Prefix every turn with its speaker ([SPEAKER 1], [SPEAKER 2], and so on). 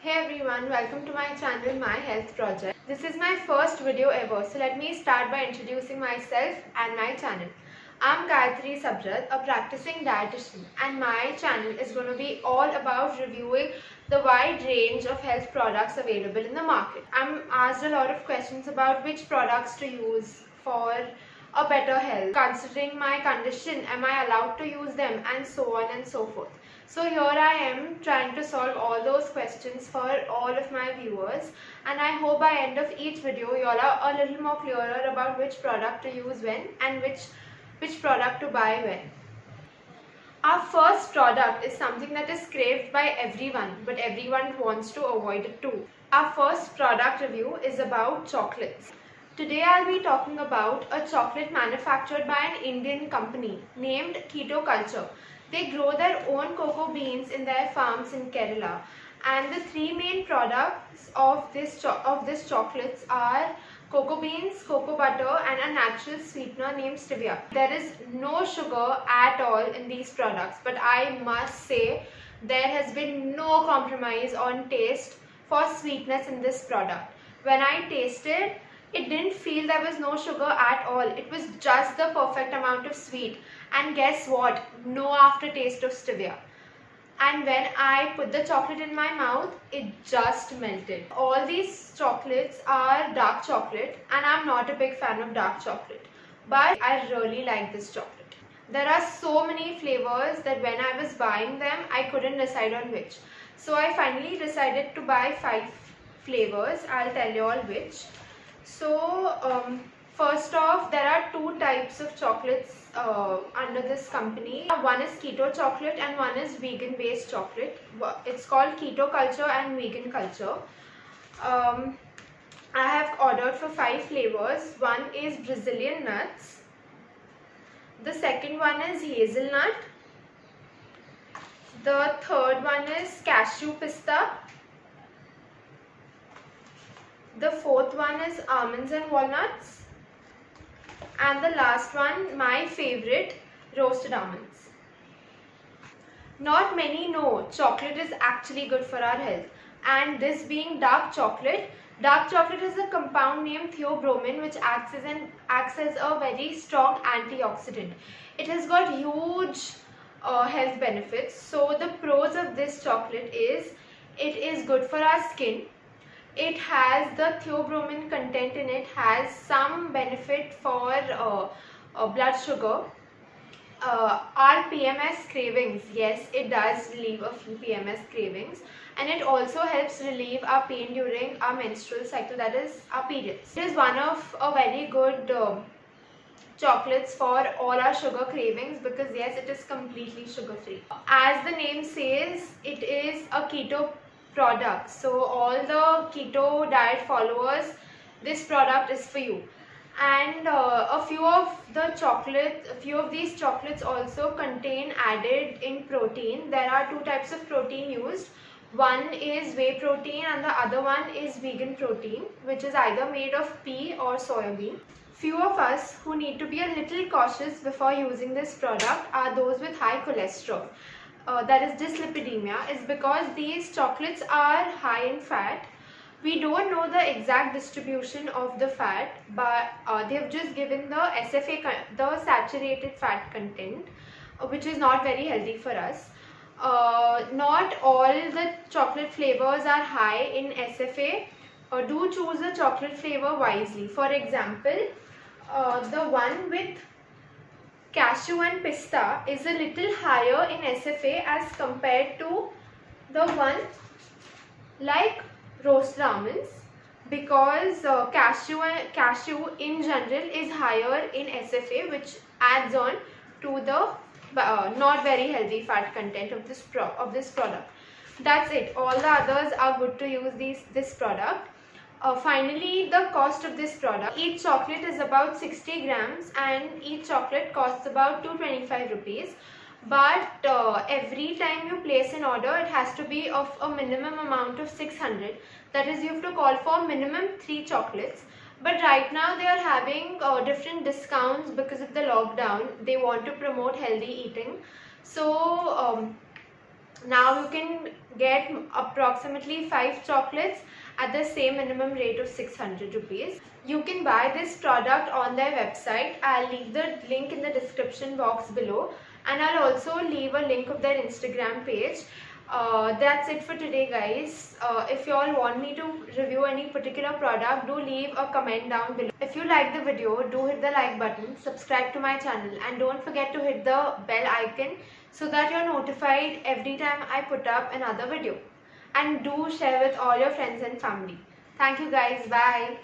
[SPEAKER 1] Hey everyone, welcome to my channel My Health Project. This is my first video ever, so let me start by introducing myself and my channel. I'm Gayatri Sabrat, a practicing dietitian, and my channel is going to be all about reviewing the wide range of health products available in the market. I'm asked a lot of questions about which products to use for a better health. Considering my condition, am I allowed to use them, and so on and so forth. So here I am trying to solve all those questions for all of my viewers, and I hope by end of each video you all are a little more clearer about which product to use when and which product to buy when. Our first product is something that is craved by everyone, but everyone wants to avoid it too. Our first product review is about chocolates. Today I'll be talking about a chocolate manufactured by an Indian company named Keto Culture. They grow their own cocoa beans in their farms in Kerala, and the three main products of this chocolates are cocoa beans, cocoa butter, and a natural sweetener named stevia. There is no sugar at all in these products, but I must say there has been no compromise on taste for sweetness in this product. When I tasted, it didn't feel there was no sugar at all. It was just the perfect amount of sweet. And guess what? No aftertaste of stevia. And when I put the chocolate in my mouth, it just melted. All these chocolates are dark chocolate, and I'm not a big fan of dark chocolate, but I really like this chocolate. There are so many flavors that when I was buying them, I couldn't decide on which. So I finally decided to buy 5 flavors. I'll tell you all which. So first off, there are 2 types of chocolates under this company. One is keto chocolate and one is vegan based chocolate. It's called Keto Culture and Vegan Culture. I have ordered for 5 flavors. One is Brazilian nuts. The second one is hazelnut. The third one is cashew pista. The fourth one is almonds and walnuts. And the last one, my favorite, roasted almonds. Not many know chocolate is actually good for our health. And this being dark chocolate is a compound named theobromine, which acts as a very strong antioxidant. It has got huge health benefits. So the pros of this chocolate is it is good for our skin. It has the theobromine content in it, has some benefit for blood sugar. Our PMS cravings, yes, it does relieve a few PMS cravings, and it also helps relieve our pain during our menstrual cycle, that is our periods. It is one of a very good chocolates for all our sugar cravings because yes, it is completely sugar free. As the name says, it is a keto product, so all the keto diet followers, this product is for you. And a few of these chocolates also contain added in protein. There are 2 types of protein used. One is whey protein and the other one is vegan protein, which is either made of pea or soybean. Few of us who need to be a little cautious before using this product are those with high cholesterol. That is dyslipidemia, is because these chocolates are high in fat. We don't know the exact distribution of the fat, but they have just given the SFA, the saturated fat content, which is not very healthy for us. Not all the chocolate flavors are high in SFA. Do choose a chocolate flavor wisely. For example, the one with cashew and pista is a little higher in SFA as compared to the one like roasted almonds, because cashew in general is higher in SFA, which adds on to the not very healthy fat content of this product. That's it. All the others are good to use this product. Finally, the cost of this product. Each chocolate is about 60 grams and each chocolate costs about 225 rupees. But every time you place an order, it has to be of a minimum amount of 600. That is, you have to call for minimum 3 chocolates. But right now they are having different discounts because of the lockdown. They want to promote healthy eating. So Now you can get approximately 5 chocolates at the same minimum rate of 600 rupees. You can buy this product on their website. I'll leave the link in the description box below, and I'll also leave a link of their Instagram page. That's it for today, guys. If you all want me to review any particular product, do leave a comment down below. If you like the video, do hit the like button, subscribe to my channel, and don't forget to hit the bell icon so that you're notified every time I put up another video. And do share with all your friends and family. Thank you guys. Bye.